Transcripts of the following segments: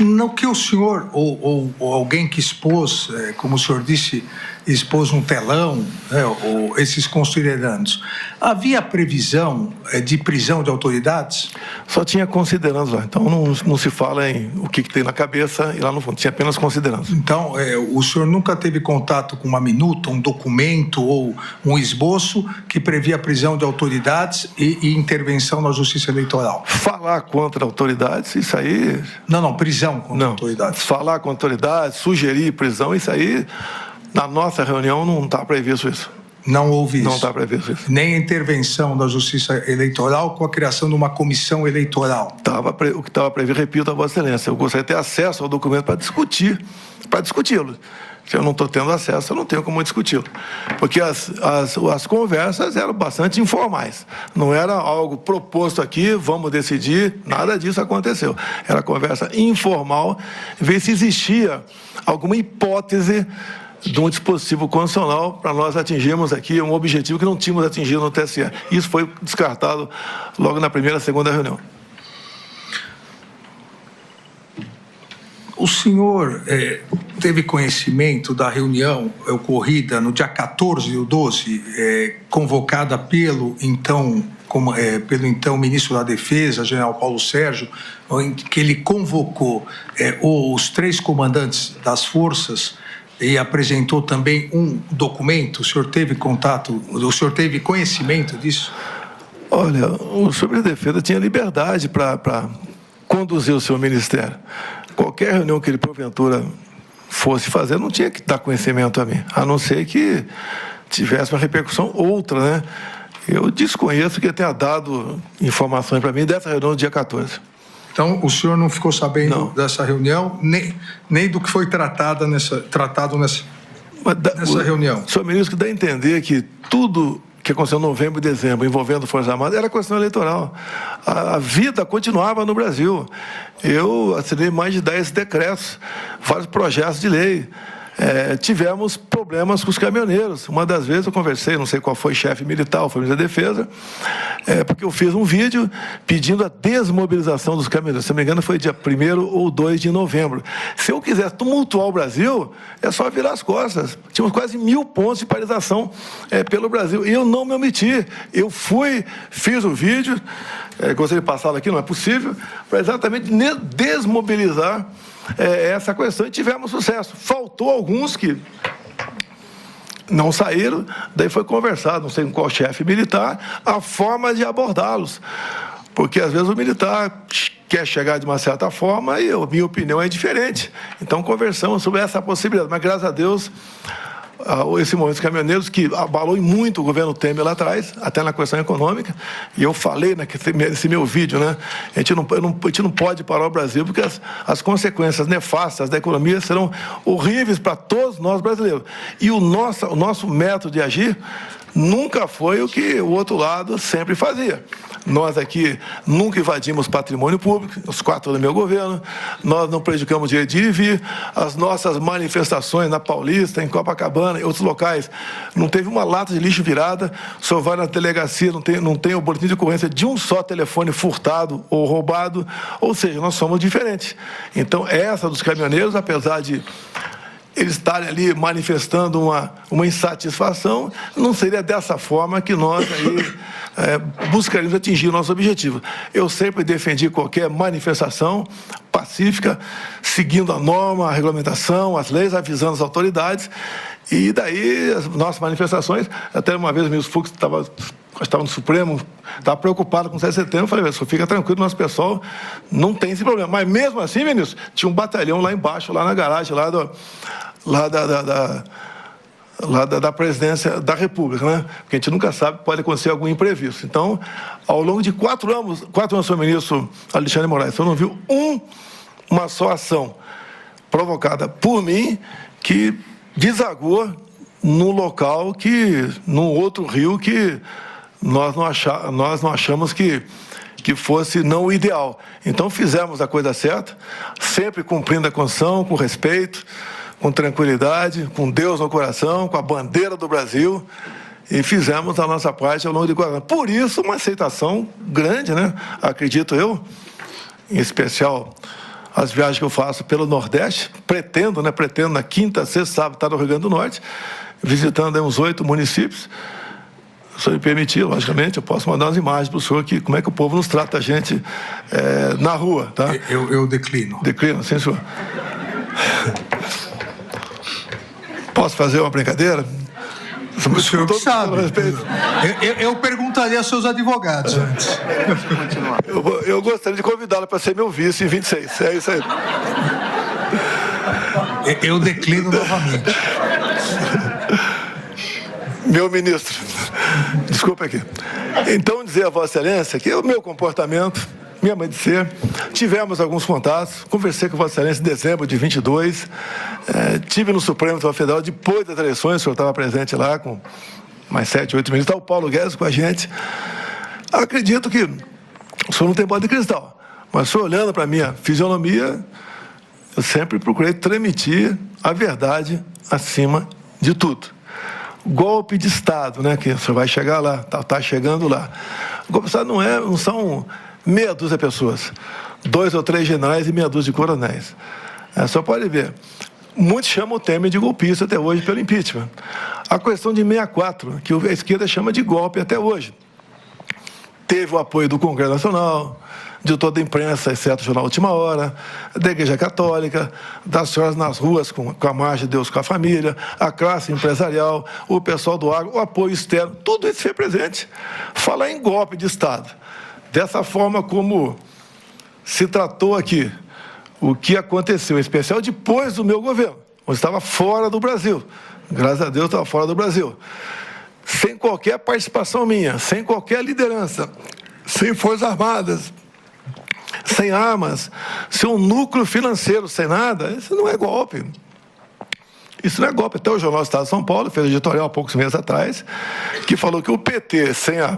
No que o senhor, ou alguém que expôs, como o senhor disse, expôs um telão, ou esses considerandos, havia previsão de prisão de autoridades? Só tinha considerandos lá, então não se fala em o que tem na cabeça e lá no fundo, tinha apenas considerandos. Então, o senhor nunca teve contato com uma minuta, um documento ou um esboço que previa a prisão de autoridades e intervenção na Justiça Eleitoral? Falar contra autoridades, isso aí... Não, prisão contra autoridades. Falar com autoridades, sugerir prisão, isso aí, na nossa reunião não está previsto isso. Não houve isso? Não está previsto isso. Nem a intervenção da Justiça Eleitoral com a criação de uma comissão eleitoral? O que estava previsto, repito a Vossa Excelência, eu gostaria de ter acesso ao documento para discuti-lo. Se eu não estou tendo acesso, eu não tenho como discuti-lo. Porque as conversas eram bastante informais. Não era algo proposto aqui, vamos decidir, nada disso aconteceu. Era conversa informal, ver se existia alguma hipótese de um dispositivo constitucional para nós atingirmos aqui um objetivo que não tínhamos atingido no TSE. Isso foi descartado logo na primeira e segunda reunião. O senhor teve conhecimento da reunião ocorrida no dia 14/12, convocada pelo então ministro da Defesa, general Paulo Sérgio, em que ele convocou os 3 comandantes das forças e apresentou também um documento? O senhor teve conhecimento disso? Olha, o Superior de Defesa tinha liberdade para conduzir o seu ministério. Qualquer reunião que ele, porventura, fosse fazer, não tinha que dar conhecimento a mim, a não ser que tivesse uma repercussão outra, né? Eu desconheço que ele tenha dado informações para mim dessa reunião do dia 14. Então, o senhor não ficou sabendo dessa reunião, nem do que foi tratado nessa reunião? Senhor ministro, que dá a entender que tudo que aconteceu em novembro e dezembro, envolvendo Forças Armadas, era questão eleitoral. A vida continuava no Brasil. Eu assinei mais de 10 decretos, vários projetos de lei. Tivemos problemas com os caminhoneiros. Uma das vezes eu conversei, não sei qual foi, chefe militar, foi ministro da Defesa, porque eu fiz um vídeo pedindo a desmobilização dos caminhoneiros. Se não me engano, foi dia 1º ou 2 de novembro. Se eu quisesse tumultuar o Brasil, é só virar as costas. Tínhamos quase 1000 pontos de paralisação pelo Brasil. E eu não me omiti. Eu fiz o vídeo, gostaria de passá-lo aqui, não é possível, para exatamente desmobilizar essa questão, e tivemos sucesso. Faltou alguns que não saíram, daí foi conversado, não sei com qual chefe militar, a forma de abordá-los. Porque às vezes o militar quer chegar de uma certa forma e minha opinião é diferente. Então conversamos sobre essa possibilidade, mas graças a Deus, esse movimento dos caminhoneiros, que abalou muito o governo Temer lá atrás, até na questão econômica, e eu falei nesse meu vídeo, né? A gente não pode parar o Brasil, porque as consequências nefastas da economia serão horríveis para todos nós brasileiros. E o nosso método de agir nunca foi o que o outro lado sempre fazia. Nós aqui nunca invadimos patrimônio público, os 4 anos do meu governo, nós não prejudicamos o direito de ir e vir, as nossas manifestações na Paulista, em Copacabana, em outros locais, não teve uma lata de lixo virada, o senhor vai na delegacia, não tem o boletim de ocorrência de um só telefone furtado ou roubado, ou seja, nós somos diferentes. Então, essa dos caminhoneiros, apesar de eles estarem ali manifestando uma insatisfação, não seria dessa forma que nós aí buscaríamos atingir o nosso objetivo. Eu sempre defendi qualquer manifestação pacífica, seguindo a norma, a regulamentação, as leis, avisando as autoridades, e daí as nossas manifestações, até uma vez o ministro Fux estava no Supremo, estava preocupado com o 7 de setembro, eu falei, fica tranquilo, nosso pessoal não tem esse problema. Mas mesmo assim, ministro, tinha um batalhão lá embaixo, lá na garagem, da presidência da República, né? Porque a gente nunca sabe, pode acontecer algum imprevisto. Então, ao longo de 4 anos, senhor ministro Alexandre Moraes, eu não viu uma só ação provocada por mim que desagou no local num outro rio que nós não achamos que fosse não o ideal. Então fizemos a coisa certa, sempre cumprindo a Constituição, com respeito, com tranquilidade, com Deus no coração, com a bandeira do Brasil, e fizemos a nossa parte ao longo de 4 anos. Por isso, uma aceitação grande, né? Acredito eu, em especial as viagens que eu faço pelo Nordeste, pretendo na quinta, sexta, sábado estar no Rio Grande do Norte, visitando aí uns 8 municípios. Se eu me permitir, logicamente, eu posso mandar umas imagens para o senhor aqui, como é que o povo nos trata a gente na rua, tá? Eu declino. Declino, sim, senhor. Posso fazer uma brincadeira? O senhor que sabe. Eu perguntaria aos seus advogados antes. Eu gostaria de convidá-lo para ser meu vice em 26. É isso aí. Eu declino novamente. Meu ministro, desculpa aqui. Então, dizer a Vossa Excelência que o meu comportamento, minha mãe de ser, tivemos alguns contatos, conversei com Vossa Excelência em dezembro de 22, tive no Supremo Tribunal Federal, depois das eleições, o senhor estava presente lá com mais 7, 8 ministros, está o Paulo Guedes com a gente. Acredito que o senhor não tem bola de cristal, mas o senhor olhando para a minha fisionomia, eu sempre procurei transmitir a verdade acima de tudo. Golpe de Estado, né, que o senhor vai chegar lá, está chegando lá. O golpe de Estado não são meia dúzia de pessoas, 2 ou 3 generais e meia dúzia de coronéis. Só pode ver. Muitos chamam o Temer de golpista até hoje pelo impeachment. A questão de 64, que a esquerda chama de golpe até hoje. Teve o apoio do Congresso Nacional, de toda a imprensa, exceto o Jornal Última Hora, da Igreja Católica, das senhoras nas ruas com a marcha de Deus com a família, a classe empresarial, o pessoal do agro, o apoio externo, tudo isso foi presente. Falar em golpe de Estado, dessa forma como se tratou aqui, o que aconteceu, em especial depois do meu governo, onde estava fora do Brasil, graças a Deus estava fora do Brasil, sem qualquer participação minha, sem qualquer liderança, sem Forças Armadas, sem armas, sem um núcleo financeiro, sem nada, isso não é golpe. Isso não é golpe. Até o Jornal do Estado de São Paulo fez um editorial há poucos meses atrás, que falou que o PT, sem a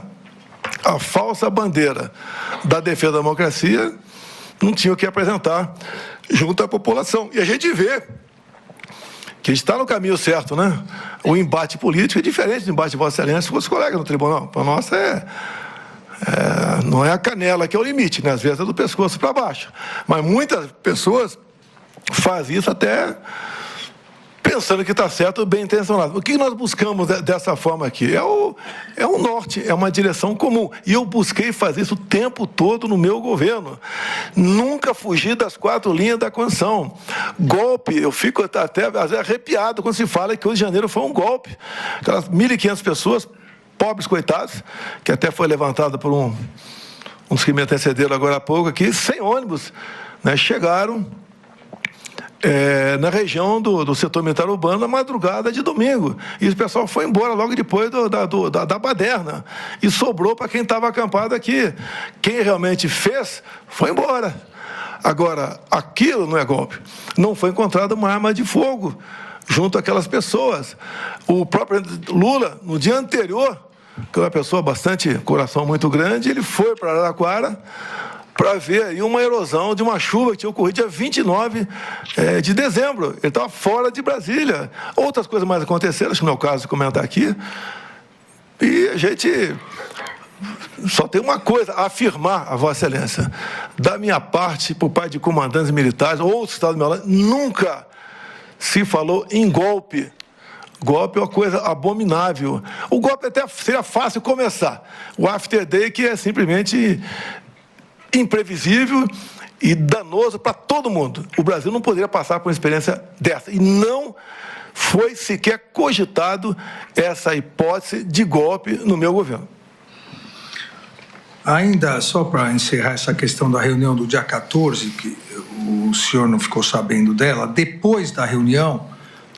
falsa bandeira da defesa da democracia, não tinha o que apresentar junto à população. E a gente vê que a gente está no caminho certo, né? O embate político é diferente do embate de Vossa Excelência com os colegas no tribunal. Para nós não é a canela que é o limite, né? Às vezes é do pescoço para baixo. Mas muitas pessoas fazem isso até pensando que está certo, bem intencionado. O que nós buscamos dessa forma aqui? É um norte, é uma direção comum. E eu busquei fazer isso o tempo todo no meu governo. Nunca fugi das 4 linhas da Constituição. Golpe, eu fico até às vezes arrepiado quando se fala que o Rio de Janeiro foi um golpe. Aquelas 1.500 pessoas, pobres coitados, que até foi levantado por um dos que me antecederam agora há pouco aqui, sem ônibus, né, chegaram na região do setor militar urbano na madrugada de domingo. E o pessoal foi embora logo depois da baderna. E sobrou para quem estava acampado aqui. Quem realmente fez, foi embora. Agora, aquilo não é golpe. Não foi encontrada uma arma de fogo junto àquelas pessoas. O próprio Lula, no dia anterior, que é uma pessoa bastante, coração muito grande, ele foi para Araraquara para ver aí uma erosão de uma chuva que tinha ocorrido dia 29 de dezembro. Ele estava fora de Brasília. Outras coisas mais aconteceram, acho que não é o caso de comentar aqui. E a gente só tem uma coisa a afirmar a Vossa Excelência. Da minha parte, por parte de comandantes militares, outros estados do meu lado, nunca se falou em golpe. Golpe é uma coisa abominável. O golpe até seria fácil começar. O after day, que é simplesmente imprevisível e danoso para todo mundo. O Brasil não poderia passar por uma experiência dessa. E não foi sequer cogitado essa hipótese de golpe no meu governo. Ainda, só para encerrar essa questão da reunião do dia 14, que o senhor não ficou sabendo dela, depois da reunião,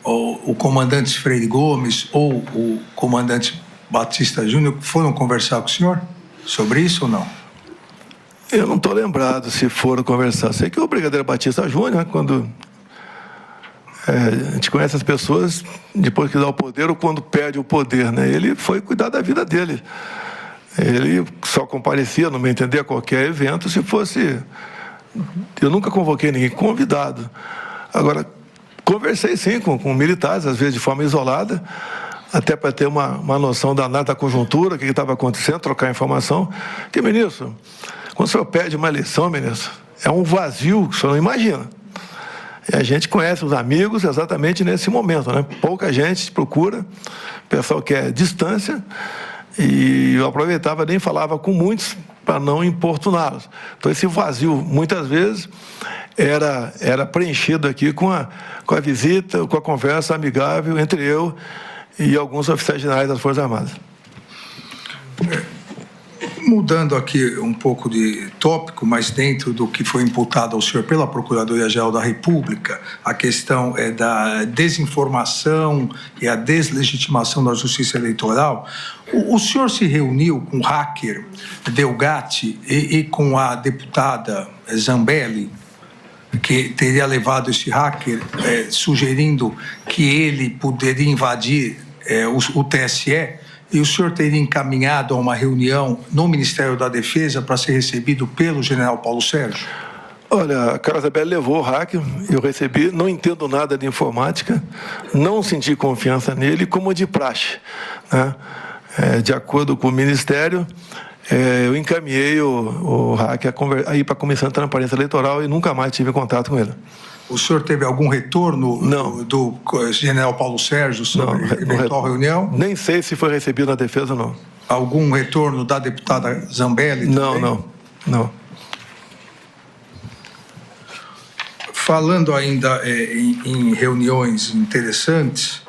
o comandante Freire Gomes ou o comandante Batista Júnior foram conversar com o senhor sobre isso ou não? Eu não estou lembrado se foram conversar. Sei que o brigadeiro Batista Júnior, quando a gente conhece as pessoas, depois que dá o poder ou quando perde o poder, né? Ele foi cuidar da vida dele. Ele só comparecia, no meu entender, a qualquer evento se fosse... Eu nunca convoquei ninguém convidado. Agora, conversei sim com militares, às vezes de forma isolada, até para ter uma noção da conjuntura, o que estava acontecendo, trocar informação. Porque, ministro, quando o senhor pede uma eleição, ministro, é um vazio que você não imagina. E a gente conhece os amigos exatamente nesse momento, né? Pouca gente procura, o pessoal quer distância, e eu aproveitava, nem falava com muitos para não importuná-los. Então, esse vazio, muitas vezes, era preenchido aqui com a visita, com a conversa amigável entre eu e alguns oficiais generais das Forças Armadas. Mudando aqui um pouco de tópico, mas dentro do que foi imputado ao senhor pela Procuradoria-Geral da República, a questão da desinformação e a deslegitimação da Justiça Eleitoral, o senhor se reuniu com o hacker Delgatti e com a deputada Zambelli, que teria levado esse hacker, sugerindo que ele poderia invadir o TSE, e o senhor teria encaminhado a uma reunião no Ministério da Defesa para ser recebido pelo general Paulo Sérgio? Olha, a Carla Zambelli levou o hacker, eu recebi, não entendo nada de informática, não senti confiança nele, como de praxe, né? De acordo com o Ministério, eu encaminhei o hacker a ir para a Comissão de Transparência Eleitoral e nunca mais tive contato com ele. O senhor teve algum retorno do general Paulo Sérgio sobre eventual reunião? Nem sei se foi recebido na defesa ou não. Algum retorno da deputada Zambelli? Não. Falando ainda em reuniões interessantes,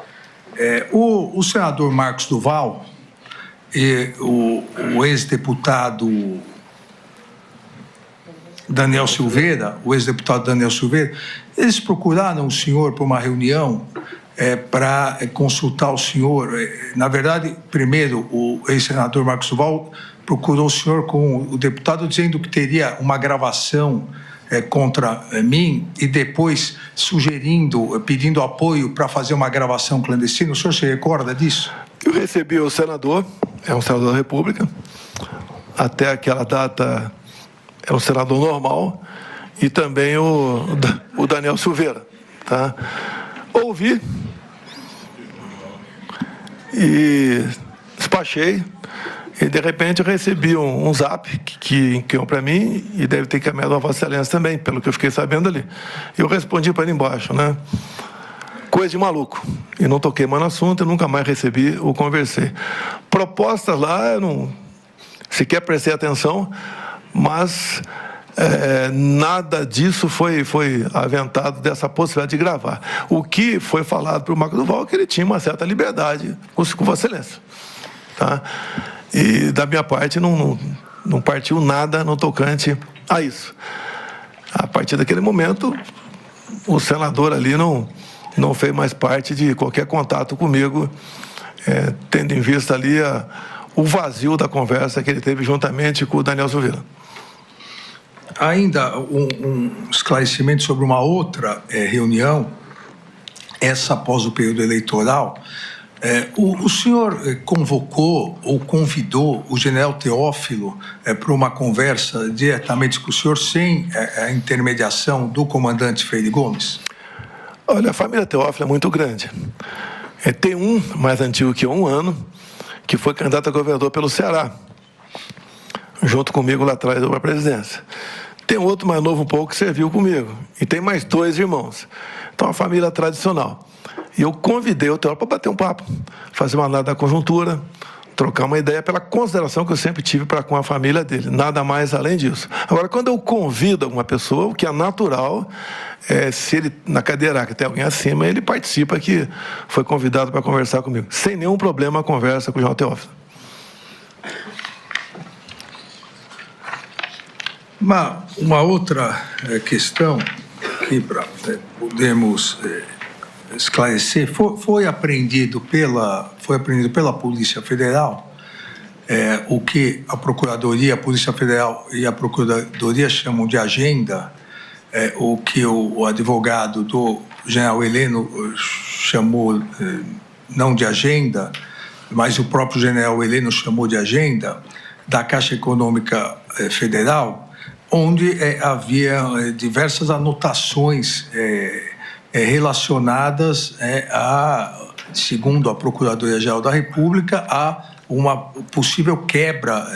o senador Marcos Duval e o ex-deputado Daniel Silveira, eles procuraram o senhor para uma reunião para consultar o senhor. Na verdade, primeiro, o ex-senador Marcos Duval procurou o senhor com o deputado dizendo que teria uma gravação contra mim e depois pedindo apoio para fazer uma gravação clandestina. O senhor se recorda disso? Eu recebi o senador, é um senador da República, até aquela data é um senador normal, e também o Daniel Silveira, tá? Ouvi e despachei, e de repente eu recebi um zap que enviou para mim, e deve ter encaminhado a Vossa Excelência também, pelo que eu fiquei sabendo ali. Eu respondi para ele embaixo, né? Coisa de maluco. E não toquei mais no assunto, e nunca mais recebi ou conversei. Propostas lá, eu não sequer prestei atenção, mas nada disso foi aventado dessa possibilidade de gravar. O que foi falado para o Marcos Duval é que ele tinha uma certa liberdade com Vossa Excelência. Tá? E da minha parte não partiu nada no tocante a isso. A partir daquele momento, o senador ali não fez mais parte de qualquer contato comigo, tendo em vista ali o vazio da conversa que ele teve juntamente com o Daniel Silveira. Ainda um esclarecimento sobre uma outra reunião, essa após o período eleitoral. O senhor convocou ou convidou o general Teófilo para uma conversa diretamente com o senhor, sem a intermediação do comandante Freire Gomes? Olha, a família Teófilo é muito grande. Tem um mais antigo que eu, 1 ano, que foi candidato a governador pelo Ceará, junto comigo lá atrás da presidência. Tem outro mais novo um pouco que serviu comigo. E tem mais 2 irmãos. Então, a família tradicional. E eu convidei o Teófilo para bater um papo, fazer uma análise da conjuntura, trocar uma ideia pela consideração que eu sempre tive para com a família dele. Nada mais além disso. Agora, quando eu convido alguma pessoa, o que é natural, se ele, na cadeira que tem alguém acima, ele participa, que foi convidado para conversar comigo. Sem nenhum problema a conversa com o João Teófilo. Uma outra questão que podemos esclarecer, foi apreendido pela Polícia Federal o que a Procuradoria, a Polícia Federal e a Procuradoria chamam de agenda, o que o advogado do general Heleno chamou não de agenda, mas o próprio general Heleno chamou de agenda, da Caixa Econômica Federal, onde havia diversas anotações relacionadas segundo a Procuradoria-Geral da República, a uma possível quebra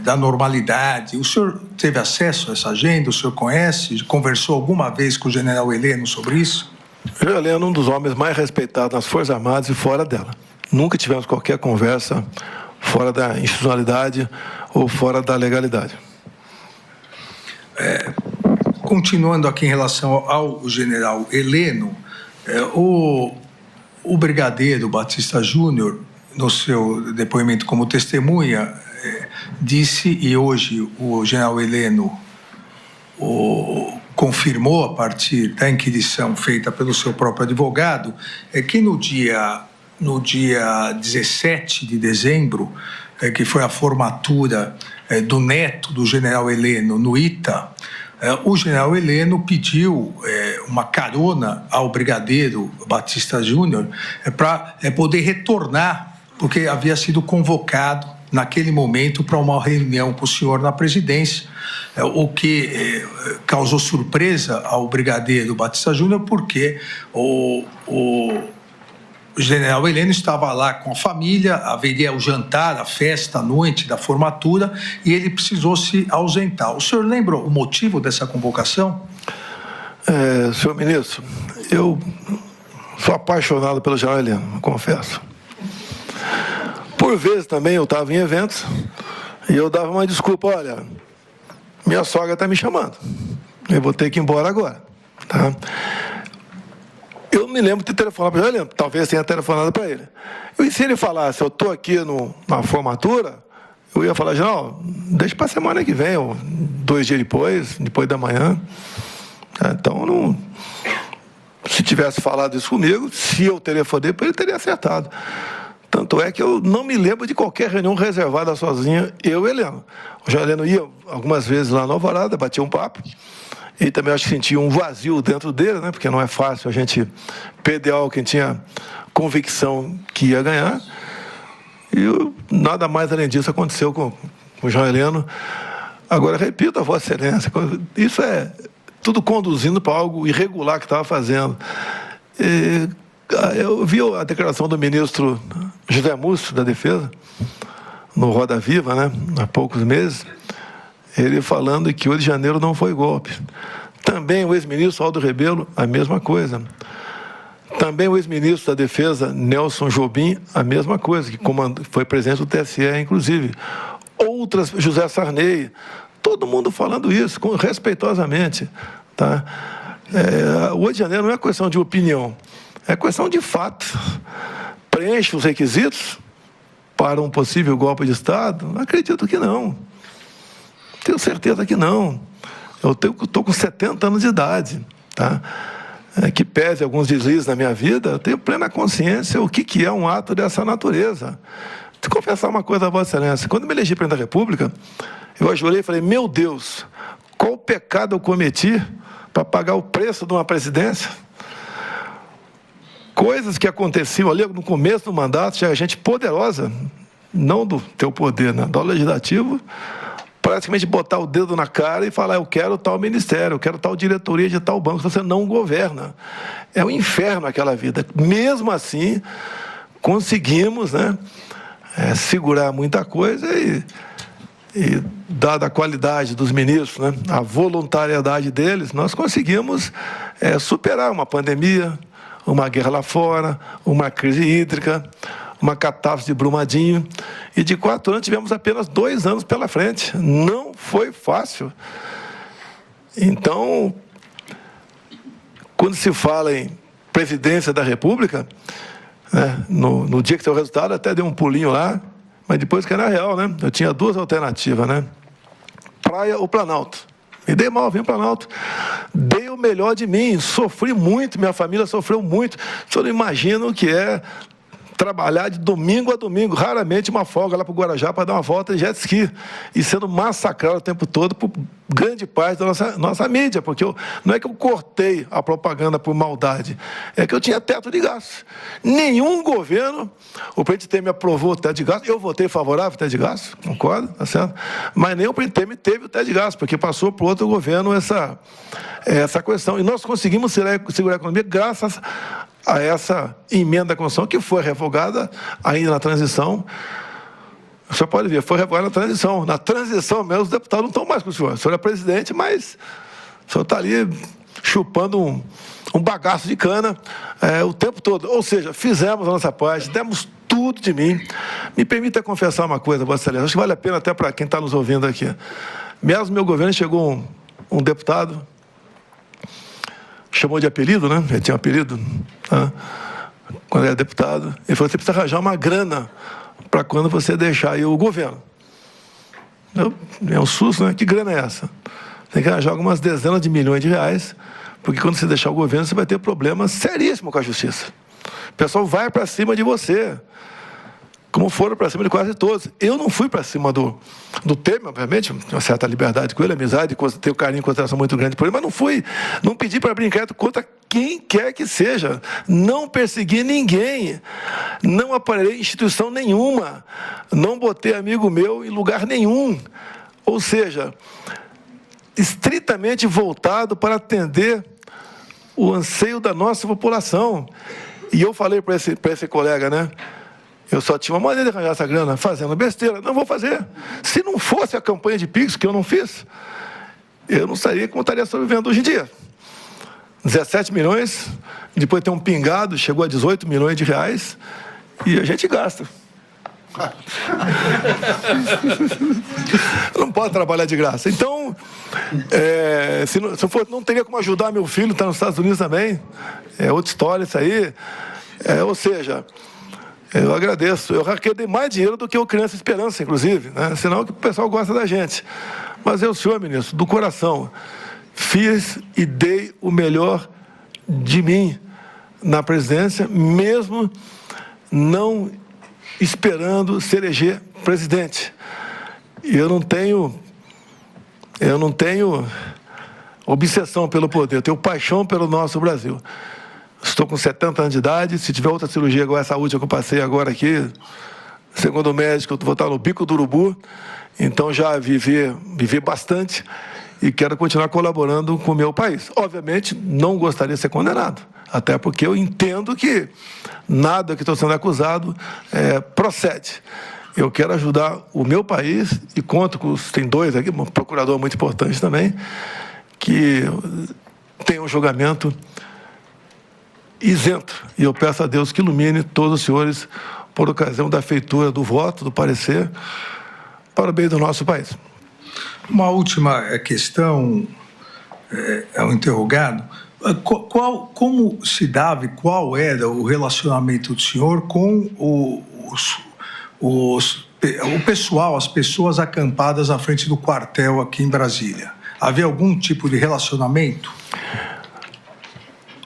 da normalidade. O senhor teve acesso a essa agenda? O senhor conhece? Conversou alguma vez com o general Heleno sobre isso? O general Heleno é um dos homens mais respeitados nas Forças Armadas e fora dela. Nunca tivemos qualquer conversa fora da institucionalidade ou fora da legalidade. Continuando aqui em relação ao general Heleno, o brigadeiro Batista Júnior, no seu depoimento como testemunha, disse, e hoje o general Heleno confirmou a partir da inquisição feita pelo seu próprio advogado, que no dia 17 de dezembro, que foi a formatura do neto do general Heleno no ITA, o general Heleno pediu uma carona ao brigadeiro Batista Júnior para poder retornar, porque havia sido convocado naquele momento para uma reunião com o senhor na presidência, o que causou surpresa ao brigadeiro Batista Júnior, porque o general Heleno estava lá com a família, haveria o jantar, a festa, a noite da formatura, e ele precisou se ausentar. O senhor lembra o motivo dessa convocação? Senhor ministro, eu sou apaixonado pelo general Heleno, confesso. Por vezes também eu estava em eventos e eu dava uma desculpa: olha, minha sogra está me chamando, eu vou ter que ir embora agora, tá? Eu me lembro de telefonar para o general Heleno, talvez tenha telefonado para ele. E se ele falasse, eu estou aqui na formatura, eu ia falar: general, deixa para a semana que vem, ou 2 dias depois da manhã. Então, não, se tivesse falado isso comigo, se eu telefonei para ele, teria acertado. Tanto é que eu não me lembro de qualquer reunião reservada sozinha, eu e Heleno. O general Heleno ia algumas vezes lá na Alvorada, batia um papo. E também acho que sentia um vazio dentro dele, né? Porque não é fácil a gente perder algo que tinha convicção que ia ganhar. E nada mais além disso aconteceu com o general Heleno. Agora, repito a Vossa Excelência, isso é tudo conduzindo para algo irregular que estava fazendo. Eu vi a declaração do ministro José Múcio, da Defesa, no Roda Viva, né, há poucos meses, ele falando que 8 de janeiro não foi golpe. Também o ex-ministro Aldo Rebelo, a mesma coisa. Também o ex-ministro da Defesa, Nelson Jobim, a mesma coisa, que foi presidente do TSE, inclusive. Outras, José Sarney, todo mundo falando isso, respeitosamente. Tá? O 8 de janeiro não é questão de opinião, é questão de fato. Preenche os requisitos para um possível golpe de Estado? Acredito que não. Tenho certeza que não. Eu estou com 70 anos de idade, tá? Que pese alguns deslizes na minha vida, eu tenho plena consciência o que é um ato dessa natureza. Te confessar uma coisa a Vossa Excelência: quando me elegi presidente da República, eu ajoelhei e falei: meu Deus, qual pecado eu cometi para pagar o preço de uma presidência? Coisas que aconteciam ali no começo do mandato, tinha gente poderosa, não do teu poder, né, do legislativo, praticamente botar o dedo na cara e falar: eu quero tal ministério, eu quero tal diretoria de tal banco. Você não governa. É um inferno aquela vida. Mesmo assim, conseguimos, né, segurar muita coisa e dada a qualidade dos ministros, né, a voluntariedade deles, nós conseguimos superar uma pandemia, uma guerra lá fora, uma crise hídrica, uma catástrofe de Brumadinho, e de 4 anos tivemos apenas 2 anos pela frente. Não foi fácil. Então, quando se fala em presidência da República, né, no dia que saiu o resultado, até dei um pulinho lá, mas depois que era real, né? Eu tinha 2 alternativas, né? Praia ou Planalto. Me dei mal, vim para o Planalto. Dei o melhor de mim, sofri muito, minha família sofreu muito. Só não imagino o que é trabalhar de domingo a domingo, raramente uma folga lá para o Guarajá para dar uma volta de jet ski, e sendo massacrado o tempo todo por grande parte da nossa mídia, porque não é que eu cortei a propaganda por maldade, é que eu tinha teto de gastos. Nenhum governo, o presidente Temer aprovou o teto de gastos, eu votei favorável ao teto de gastos, concordo, tá certo? Mas nem o presidente Temer teve o teto de gastos, porque passou para outro governo essa questão, e nós conseguimos segurar a economia graças a essa emenda da Constituição, que foi revogada ainda na transição, O senhor pode ver, foi revogado na transição. Na transição mesmo, os deputados não estão mais com o senhor. O senhor é presidente, mas o senhor está ali chupando um bagaço de cana o tempo todo. Ou seja, fizemos a nossa parte, demos tudo de mim. Me permita confessar uma coisa, Vossa Excelência, acho que vale a pena até para quem está nos ouvindo aqui. Mesmo no meu governo chegou um deputado, chamou de apelido, né? Ele tinha um apelido, tá? Quando era deputado. Ele falou: você precisa arranjar uma grana para quando você deixar aí o governo. É um susto, né? Que grana é essa? Tem que arranjar algumas dezenas de milhões de reais, porque quando você deixar o governo, você vai ter problemas seríssimos com a justiça. O pessoal vai para cima de você, como foram para cima de quase todos. Eu não fui para cima do Temer, obviamente, uma certa liberdade com ele, amizade, tenho carinho e consideração muito grande por ele, mas não pedi para brincar contra quem quer que seja, não persegui ninguém, não aparelhei em instituição nenhuma, não botei amigo meu em lugar nenhum, ou seja, estritamente voltado para atender o anseio da nossa população. E eu falei para esse colega, né? Eu só tinha uma maneira de arranjar essa grana, fazendo besteira. Não vou fazer. Se não fosse a campanha de Pix, que eu não fiz, eu não estaria como estaria sobrevivendo hoje em dia. 17 milhões, depois tem um pingado, chegou a 18 milhões de reais, e a gente gasta. Não pode trabalhar de graça. Então, se não teria como ajudar meu filho, está nos Estados Unidos também. É outra história isso aí. Ou seja, eu agradeço. Eu arrecadei mais dinheiro do que o Criança Esperança, inclusive, né? Senão que o pessoal gosta da gente. Mas eu, senhor ministro, do coração, fiz e dei o melhor de mim na presidência, mesmo não esperando se eleger presidente. E eu não tenho obsessão pelo poder, eu tenho paixão pelo nosso Brasil. Estou com 70 anos de idade, se tiver outra cirurgia igual essa última que eu passei agora aqui, segundo o médico, eu vou estar no bico do urubu, então já vivi bastante e quero continuar colaborando com o meu país. Obviamente, não gostaria de ser condenado, até porque eu entendo que nada que estou sendo acusado procede. Eu quero ajudar o meu país e conto com tem dois aqui, um procurador muito importante também, que tem um julgamento isento. E eu peço a Deus que ilumine todos os senhores por ocasião da feitura do voto, do parecer, para o bem do nosso país. Uma última questão ao interrogado. Como se dava e qual era o relacionamento do senhor com o pessoal, as pessoas acampadas à frente do quartel aqui em Brasília? Havia algum tipo de relacionamento?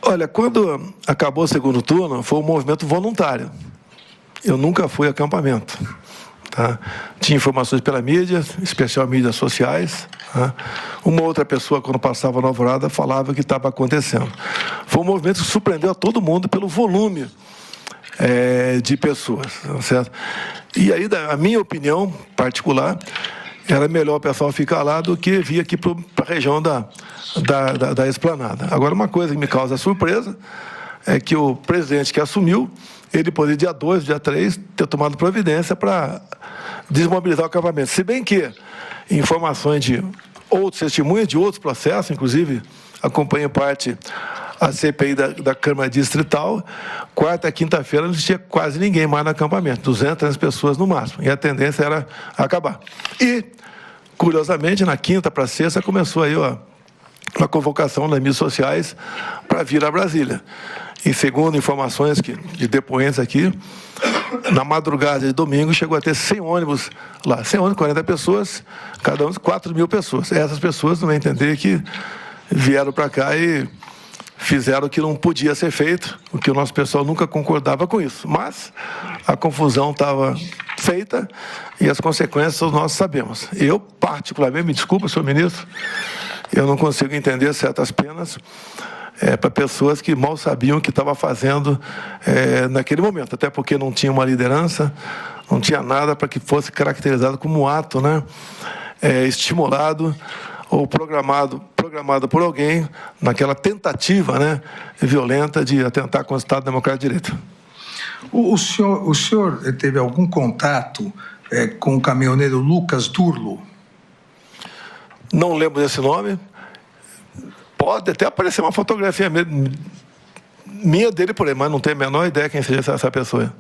Olha, quando acabou o segundo turno, foi um movimento voluntário. Eu nunca fui a acampamento. Tá? Tinha informações pela mídia, especial mídias sociais. Tá? Uma outra pessoa, quando passava na alvorada, falava o que estava acontecendo. Foi um movimento que surpreendeu a todo mundo pelo volume de pessoas. Certo? E aí, a minha opinião particular, era melhor o pessoal ficar lá do que vir aqui para a região da esplanada. Agora, uma coisa que me causa surpresa é que o presidente que assumiu, ele poderia, dia 2, dia 3, ter tomado providência para desmobilizar o acampamento. Se bem que informações de outros testemunhas, de outros processos, inclusive acompanho parte a CPI da Câmara Distrital, quarta e quinta-feira não existia quase ninguém mais no acampamento, 200, 300 pessoas no máximo, e a tendência era acabar. E, curiosamente, na quinta para sexta começou aí uma convocação nas mídias sociais para vir a Brasília. E segundo informações de depoentes aqui, na madrugada de domingo chegou a ter 100 ônibus lá, 100 ônibus, 40 pessoas, cada um 4.000 pessoas. Essas pessoas não vão entender que vieram para cá e fizeram o que não podia ser feito, o que o nosso pessoal nunca concordava com isso. Mas a confusão estava feita e as consequências nós sabemos. Eu, particularmente, me desculpa, senhor ministro, eu não consigo entender certas penas para pessoas que mal sabiam o que estava fazendo naquele momento, até porque não tinha uma liderança, não tinha nada para que fosse caracterizado como um ato, né, estimulado ou programado por alguém naquela tentativa, né, violenta de atentar contra o Estado Democrático de Direito. O senhor teve algum contato com o caminhoneiro Lucas Durlo? Não lembro desse nome. Pode até aparecer uma fotografia minha dele por aí, mas não tenho a menor ideia quem seja essa pessoa.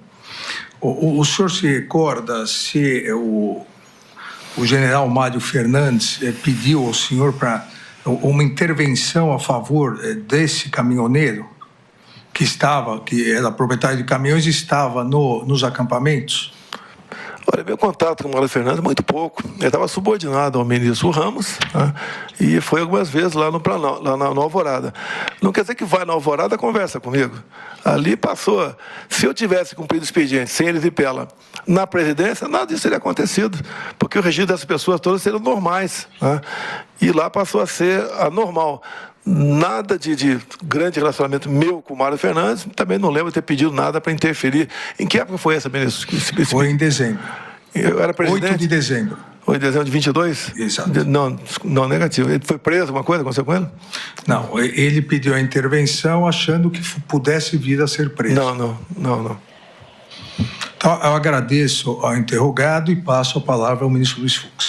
O senhor se recorda se o general Mário Fernandes pediu ao senhor para uma intervenção a favor desse caminhoneiro que era proprietário de caminhões e estava nos acampamentos? Olha, meu contato com o Mário Fernandes muito pouco. Ele estava subordinado ao ministro Ramos, né? E foi algumas vezes lá no Alvorada. Não quer dizer que vai na Alvorada, conversa comigo. Ali passou. Se eu tivesse cumprido o expediente sem ele vipela na presidência, nada disso teria acontecido, porque o registro dessas pessoas todas seriam normais, né? E lá passou a ser anormal. Nada de grande relacionamento meu com o Mário Fernandes, também não lembro de ter pedido nada para interferir. Em que época foi essa, ministro? Foi em dezembro. Eu era presidente? 8 de dezembro. Foi em dezembro de 22? Exato. Não, negativo. Ele foi preso, alguma coisa aconteceu com ele? Não, ele pediu a intervenção achando que pudesse vir a ser preso. Não. Então, eu agradeço ao interrogado e passo a palavra ao ministro Luiz Fux.